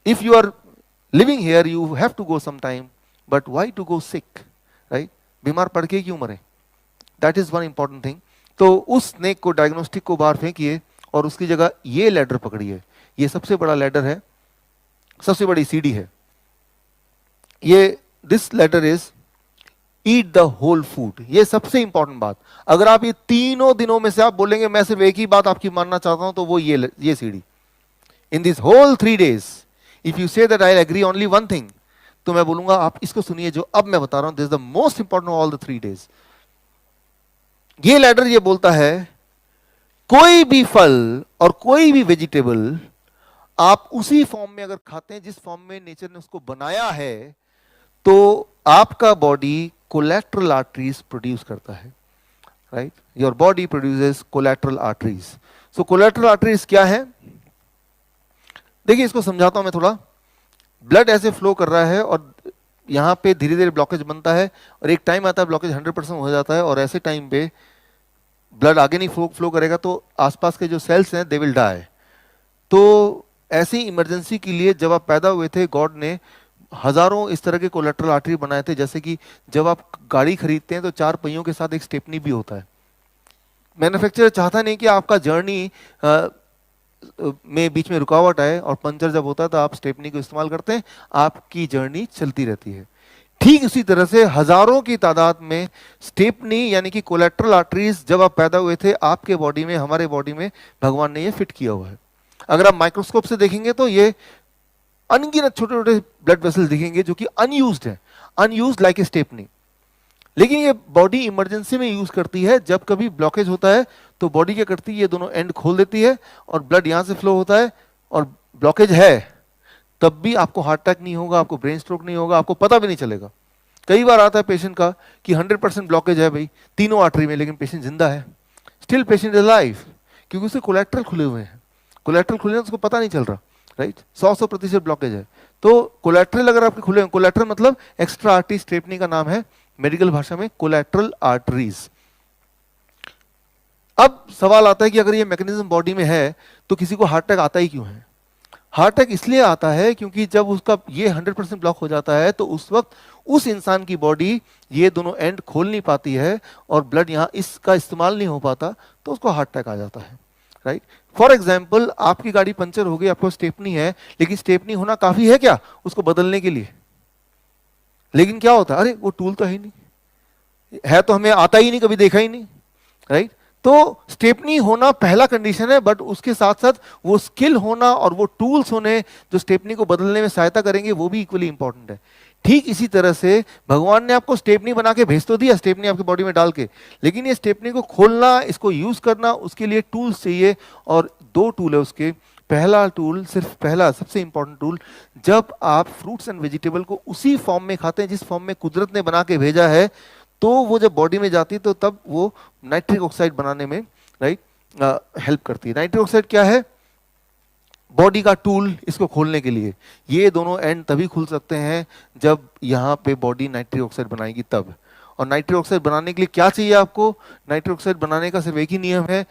If you are living here, you have to go sometime, but why to go sick, right? बीमार पड़ के क्यों मरे? That is one important thing. तो उस स्नेक को, डायग्नोस्टिक को बाहर फेंकिए और उसकी जगह ये लैडर पकड़िए. ये सबसे बड़ा लैडर है, सबसे बड़ी सीढ़ी है ये. This ladder is eat the whole food. ये सबसे इंपॉर्टेंट बात. अगर आप ये तीनों दिनों में से आप बोलेंगे मैं सिर्फ एक ही बात आपकी मानना चाहता हूं, तो वो ये सीढ़ी. In this whole 3 days, if you say that I agree only one thing, तो मैं बोलूंगा आप इसको सुनिए जो अब मैं बता रहा हूं. This is the most important all the 3 days. ये लैडर ये बोलता है कोई भी फल और कोई भी वेजिटेबल आप उसी फॉर्म में अगर खाते हैं जिस फॉर्म में नेचर ने उसको बनाया है, तो आपका बॉडी कोलैटरल आर्टरीज प्रोड्यूस करता है. Right, your body produces collateral arteries. So collateral arteries क्या है? देखिए इसको समझाता हूं मैं थोड़ा. ब्लड ऐसे फ्लो कर रहा है और यहां पे धीरे धीरे ब्लॉकेज बनता है और एक टाइम आता है ब्लॉकेज 100% हो जाता है, और ऐसे टाइम पे ब्लड आगे नहीं फ्लो करेगा तो आसपास के जो सेल्स हैं दे विल डाई. तो ऐसी इमरजेंसी के लिए जब आप पैदा हुए थे, गॉड ने हजारों इस तरह के कोलैटरल आर्टरी बनाए थे. जैसे कि जब आप गाड़ी खरीदते हैं तो 4 पहियों के साथ एक स्टेपनी भी होता है. मैन्युफैक्चरर चाहता नहीं कि आपका जर्नी में बीच में रुकावट आए, और पंचर जब होता है तो आप स्टेपनी को इस्तेमाल करते हैं, आपकी जर्नी चलती रहती है. ठीक उसी तरह से हजारों की तादाद में स्टेपनी यानी कि कोलैटरल आर्टरीज जब आप पैदा हुए थे आपके बॉडी में, हमारे बॉडी में भगवान ने ये फिट किया हुआ है. अगर आप माइक्रोस्कोप से देखेंगे तो ये अनगिनत छोटे छोटे ब्लड वेसल्स दिखेंगे जो कि अनयूज्ड है, अनयूज्ड लाइक ए स्टेपनी. लेकिन ये बॉडी इमरजेंसी में यूज करती है. जब कभी ब्लॉकेज होता है तो बॉडी क्या करती है, ये दोनों एंड खोल देती है और ब्लड यहां से फ्लो होता है. और ब्लॉकेज है तब भी आपको हार्ट अटैक नहीं होगा, आपको ब्रेन स्ट्रोक नहीं होगा, आपको पता भी नहीं चलेगा. कई बार आता है पेशेंट का कि 100% ब्लॉकेज है भाई तीनों आर्टरी में, लेकिन पेशेंट जिंदा है, स्टिल पेशेंट इज लाइफ, क्योंकि उसे कोलैटरल खुले हुए हैं. कोलैटरल खुले हैं तो उसको पता नहीं चल रहा. राइट, 100% ब्लॉकेज है. तो कोलैटरल अगर आपके खुले हैं, कोलैटरल मतलब एक्स्ट्रा आर्टरी, स्टेपनी का नाम है मेडिकल भाषा में कोलैटरल आर्टरीज. अब सवाल आता है कि अगर ये मैकेनिज्म बॉडी में है तो किसी को हार्ट अटैक आता ही क्यों है? हार्ट अटैक इसलिए आता है क्योंकि जब उसका ये 100% ब्लॉक हो जाता है तो उस वक्त उस इंसान की बॉडी ये दोनों एंड खोल नहीं पाती है और ब्लड यहां इसका इस्तेमाल नहीं हो पाता, तो उसको हार्ट अटैक आ जाता है. राइट, फॉर एग्जाम्पल आपकी गाड़ी पंचर हो गई, आपको स्टेपनी है, लेकिन स्टेपनी होना काफी है क्या उसको बदलने के लिए? लेकिन क्या होता है, अरे वो टूल तो है ही नहीं, है तो हमें आता ही नहीं, कभी देखा ही नहीं. राइट, तो स्टेपनी होना पहला कंडीशन है, बट उसके साथ साथ वो स्किल होना और वो टूल्स होने जो स्टेपनी को बदलने में सहायता करेंगे वो भी इक्वली इंपॉर्टेंट है. ठीक इसी तरह से भगवान ने आपको स्टेपनी बना के भेज तो दिया, स्टेपनी आपकी बॉडी में डाल के, लेकिन ये स्टेपनी को खोलना, इसको यूज करना, उसके लिए टूल्स चाहिए. और 2 टूल है उसके. पहला टूल, सिर्फ पहला सबसे इंपॉर्टेंट टूल, जब आप फ्रूट्स एंड वेजिटेबल को उसी फॉर्म में खाते हैं जिस फॉर्म में कुदरत ने बना के भेजा है, तो वो जब बॉडी में जाती है तो तब वो नाइट्रिक ऑक्साइड बनाने में राइट हेल्प करती है. नाइट्रिक ऑक्साइड क्या है? बॉडी का टूल इसको खोलने के लिए. ये दोनों एंड तभी खुल सकते हैं जब यहाँ पे बॉडी नाइट्रिक ऑक्साइड बनाएगी तब. और नाइट्रिक ऑक्साइड बनाने के लिए क्या चाहिए आपको? नाइट्रिक ऑक्साइड बनाने का सिर्फ एक ही नियम है,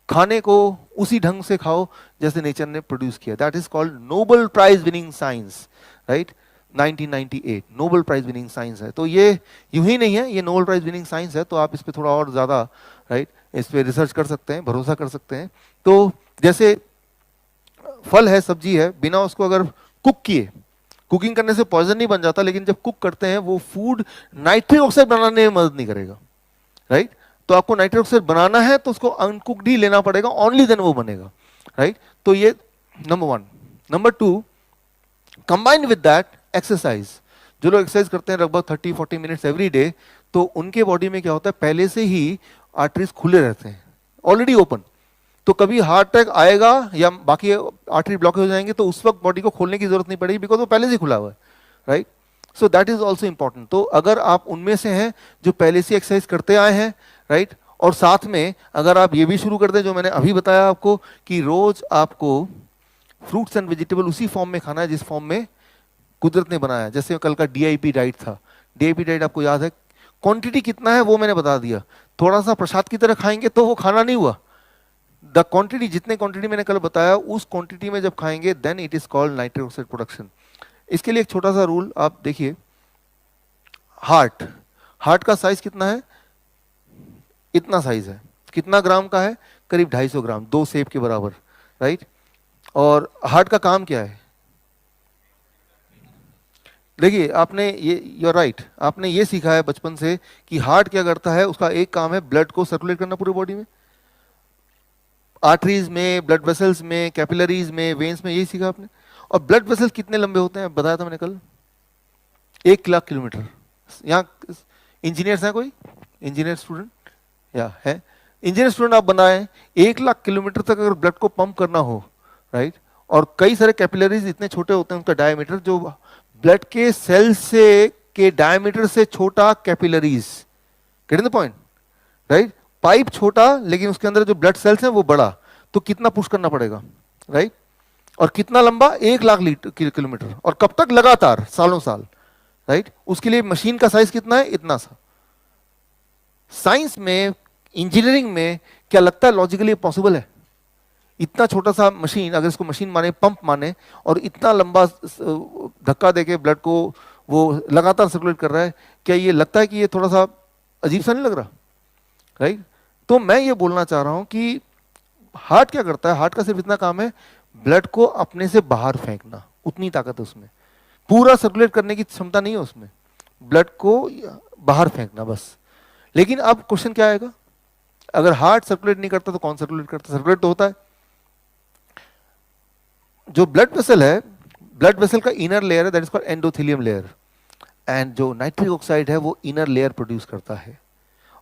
खाने को उसी ढंग से खाओ जैसे नेचर ने प्रोड्यूस किया. That is called Nobel prize winning science. Right, 1998 Nobel prize winning science है. तो ये यूं ही नहीं है, ये नोबेल प्राइज विनिंग साइंस है, तो आप इस पे थोड़ा और ज्यादा राइट इस पे रिसर्च कर सकते हैं, भरोसा कर सकते हैं. तो जैसे फल है, सब्जी है, बिना उसको अगर कुक किए, कुकिंग करने से पॉइजन नहीं बन जाता, लेकिन जब कुक करते हैं वो फूड नाइट्रिक ऑक्साइड बनाने में मदद नहीं करेगा. राइट, तो आपको नाइट्रिक ऑक्साइड बनाना है तो उसको अनकुक्ड ही लेना पड़ेगा, ओनली देन वो बनेगा. राइट, तो ये number 1. Number 2, combined with that exercise. जो लोग एक्सरसाइज करते हैं लगभग 30-40 मिनट्स एवरी डे, तो उनके बॉडी में क्या होता है, पहले से ही आर्टरीज खुले रहते हैं, ऑलरेडी ओपन. तो कभी हार्ट अटैक आएगा या बाकी आर्टरी ब्लॉक हो जाएंगे तो उस वक्त बॉडी को खोलने की जरूरत नहीं पड़ेगी, बिकॉज वो पहले से खुला हुआ है. Right, so that is also important. तो अगर आप उनमें से हैं जो पहले से एक्सरसाइज करते आए हैं, राइट, और साथ में अगर आप ये भी शुरू कर दें जो मैंने अभी बताया आपको कि रोज आपको फ्रूट्स एंड वेजिटेबल उसी फॉर्म में खाना है जिस फॉर्म में कुदरत ने बनाया. जैसे कल का DIP डाइट था, DIP डाइट आपको याद है, क्वांटिटी कितना है वो मैंने बता दिया. थोड़ा सा प्रसाद की तरह खाएंगे तो वो खाना नहीं हुआ, द क्वांटिटी, जितने क्वांटिटी मैंने कल बताया उस क्वांटिटी में जब खाएंगे then it is called nitric oxide production. इसके लिए एक छोटा सा रूल आप देखिए, हार्ट, हार्ट का साइज कितना है, इतना साइज है, कितना ग्राम का है, करीब 250 ग्राम, 2 सेब के बराबर, राइट। और हार्ट का काम क्या है, देखिए आपने ये, यू आर राइट, आपने ये सीखा है बचपन से कि हार्ट क्या करता है, उसका एक काम है ब्लड को सर्कुलेट करना पूरी बॉडी में, आर्टरीज में, ब्लड वेसल्स में, कैपिलरीज में, वेन्स में, यही सीखा आपने। और ब्लड वेसल्स कितने लंबे होते हैं बताया था मैंने कल, 1 लाख किलोमीटर। यहाँ इंजीनियर्स हैं कोई, इंजीनियर स्टूडेंट या है, इंजीनियर स्टूडेंट आप बनाए, 1 लाख किलोमीटर तक अगर ब्लड को पंप करना हो, राइट, और कई सारे कैपिलरीज इतने छोटे होते हैं उनका डायमीटर, जो ब्लड के सेल से के डायमीटर से छोटा capillaries, getting the point, right. Pipe छोटा लेकिन उसके अंदर जो ब्लड सेल्स हैं वो बड़ा, तो कितना पुश करना पड़ेगा, राइट। और कितना लंबा, 1 लाख किलोमीटर, और कब तक, लगातार सालों साल, राइट। उसके लिए मशीन का साइज कितना है, इतना सा। साइंस में, इंजीनियरिंग में क्या लगता है लॉजिकली पॉसिबल है, इतना छोटा सा मशीन, अगर इसको मशीन माने, पंप माने, और इतना लंबा धक्का देके ब्लड को वो लगातार सर्कुलेट कर रहा है, क्या ये लगता है कि ये थोड़ा सा अजीब सा नहीं लग रहा, राइट। तो मैं ये बोलना चाह रहा हूं कि हार्ट क्या करता है, हार्ट का सिर्फ इतना काम है ब्लड को अपने से बाहर फेंकना, उतनी ताकत है उसमें, पूरा सर्कुलेट करने की क्षमता नहीं है उसमें, ब्लड को बाहर फेंकना बस। लेकिन अब क्वेश्चन क्या आएगा, अगर हार्ट सर्कुलेट नहीं करता तो कौन सर्कुलेट करता, सर्कुलेट तो होता है। जो ब्लड वेसल है, ब्लड वेसल का इनर लेयर है, that is called endothelium layer, and जो नाइट्रिक ऑक्साइड है वो इनर लेयर प्रोड्यूस करता है।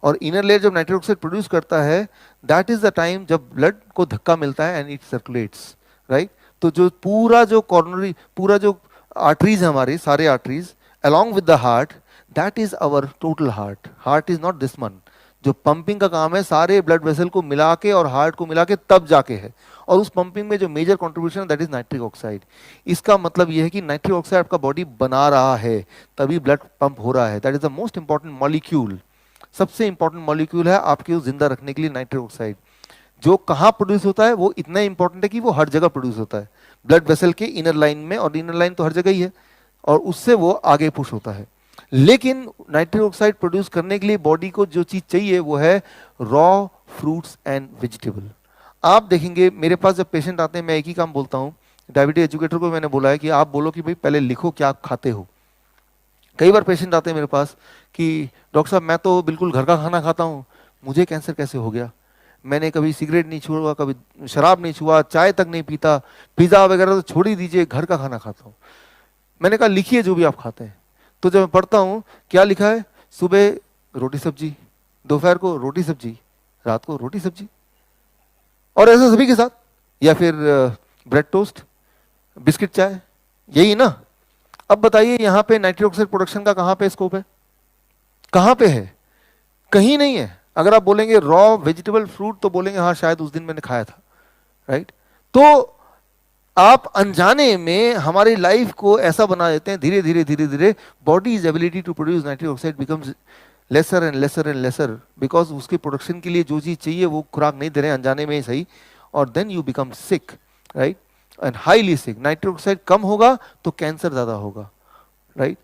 और इनर लेयर जब नाइट्रिक ऑक्साइड प्रोड्यूस करता है, दैट इज द टाइम जब ब्लड को धक्का मिलता है एंड इट सर्कुलेट्स, राइट। तो जो पूरा जो कॉर्नरी, पूरा जो आर्टरीज है हमारे, सारे arteries along with the heart, that is our total heart. Heart is not this one. जो पंपिंग का काम है सारे ब्लड वेसल को मिला के और हार्ट को मिला के तब जाके है, और उस पंपिंग में जो major contribution that is nitric oxide. इसका मतलब यह है कि नाइट्रिक ऑक्साइड आपका बॉडी बना रहा है तभी ब्लड पंप हो रहा है, that is the most important molecule, सबसे इंपॉर्टेंट मॉलिक्यूल है आपके उस जिंदा रखने के लिए नाइट्रिक ऑक्साइड। जो कहाँ प्रोड्यूस होता है वो इतना इंपॉर्टेंट है कि वो हर जगह प्रोड्यूस होता है, ब्लड वेसल के इनर लाइन में, और इनर लाइन तो हर जगह ही है, और उससे वो आगे पुश होता है। लेकिन नाइट्रिक ऑक्साइड प्रोड्यूस करने के लिए बॉडी को जो चीज चाहिए वो है रॉ फ्रूट्स एंड वेजिटेबल। आप देखेंगे मेरे पास जब पेशेंट आते हैं, मैं एक ही काम बोलता हूँ, डायबिटीज एजुकेटर को मैंने बोला है कि आप बोलो कि भाई पहले लिखो क्या आप खाते हो। कई बार पेशेंट आते हैं मेरे पास कि डॉक्टर साहब मैं तो बिल्कुल घर का खाना खाता हूँ, मुझे कैंसर कैसे हो गया, मैंने कभी सिगरेट नहीं छुआ, कभी शराब नहीं छुआ, चाय तक नहीं पीता, पिज्जा वगैरह तो छोड़ ही दीजिए, घर का खाना खाता हूँ। मैंने कहा लिखिए जो भी आप खाते हैं। तो जब मैं पढ़ता हूँ क्या लिखा है, सुबह रोटी सब्जी, दोपहर को रोटी सब्जी, रात को रोटी सब्जी, और ऐसा सभी के साथ, या फिर ब्रेड टोस्ट, बिस्किट चाय, यही ना। अब बताइए यहाँ पे नाइट्रिक ऑक्साइड प्रोडक्शन का कहाँ पे स्कोप है, कहाँ पे है, कहीं नहीं है। अगर आप बोलेंगे रॉ वेजिटेबल फ्रूट तो बोलेंगे हाँ शायद उस दिन मैंने खाया था, राइट। तो आप अनजाने में हमारी लाइफ को ऐसा बना देते हैं, धीरे धीरे धीरे धीरे body's ability to produce nitric oxide becomes lesser and lesser and lesser, because उसके प्रोडक्शन के लिए जो चीज चाहिए वो खुराक नहीं दे रहे हैं, अनजाने में ही सही, और then you become sick, right, and highly sick. Nitric oxide कम होगा तो कैंसर ज्यादा होगा, राइट,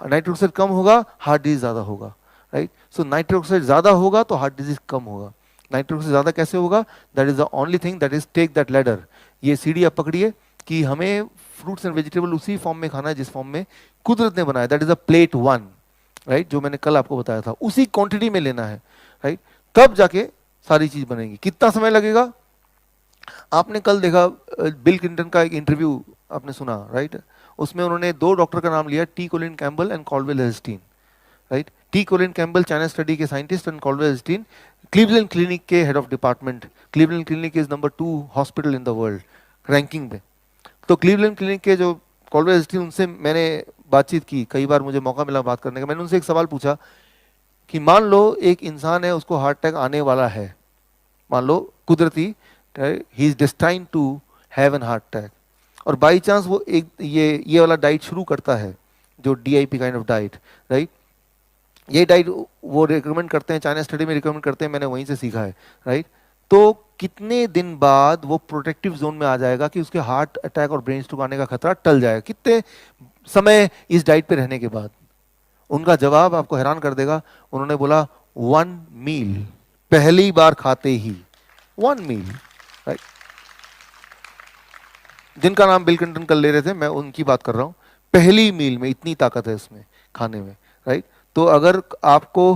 नाइट्रिक ऑक्साइड कम होगा हार्ट डिजीज ज्यादा होगा, राइट। सो नाइट्रिक ऑक्साइड ज्यादा होगा तो हार्ट डिजीज कम होगा। नाइट्रिक ऑक्साइड ज्यादा कैसे होगा, that is the only thing, that is take that ladder, ये सीढ़ी आप पकड़िए कि हमें फ्रूट्स एंड वेजिटेबल उसी फॉर्म में खाना है जिस फॉर्म में कुदरत ने बनाया, that is a plate one, right, जो मैंने कल आपको बताया था, उसी क्वांटिटी में लेना है, राइट, तब जाके सारी चीज बनेगी। कितना समय लगेगा, आपने कल देखा बिल क्लिंटन का एक इंटरव्यू आपने सुना, राइट, उसमें उन्होंने 2 डॉक्टर का नाम लिया, T Colin Campbell and Caldwell Esselstyn, right. T Colin Campbell China study के scientist and Caldwell Esselstyn Cleveland Clinic के head of department. Cleveland Clinic is number 2 hospital in the world ranking में। तो Cleveland Clinic के जो Caldwell हेस्टीन, उनसे मैंने बातचीत की, कई बार मुझे मौका मिला बात करने का। मैंने उनसे एक सवाल पूछा कि मान लो एक इंसान है, उसको हार्ट अटैक आने वाला है, मान लो कुदरती, he is destined to have an heart attack, और बाई चांस वो एक ये वाला डाइट शुरू करता है, जो DIP kind of diet, right, ये डाइट वो रिकमेंड करते हैं, चाइना स्टडी में रिकमेंड करते हैं, मैंने वहीं से सीखा है, राइट। तो कितने दिन बाद वो प्रोटेक्टिव जोन में आ जाएगा कि उसके हार्ट अटैक और ब्रेन स्ट्रोक आने का खतरा टल जाएगा, कितने समय इस डाइट पे रहने के बाद? उनका जवाब आपको हैरान कर देगा। उन्होंने बोला 1 मील, पहली बार खाते ही 1 मील, राइट। जिनका नाम बिल क्लिंटन कल ले रहे थे, मैं उनकी बात कर रहा हूं। पहली मील में इतनी ताकत है इसमें, खाने में, राइट। तो अगर आपको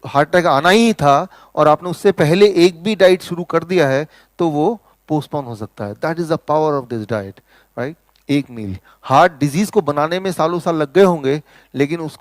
हार्ट अटैक आना ही था और आपने उससे पहले एक भी डाइट शुरू कर दिया है तो वो पोस्टपोन हो सकता है। That is the power of this diet, right. 1 meal. Heart disease को बनाने में सालों साल लग गए होंगे, लेकिन उसको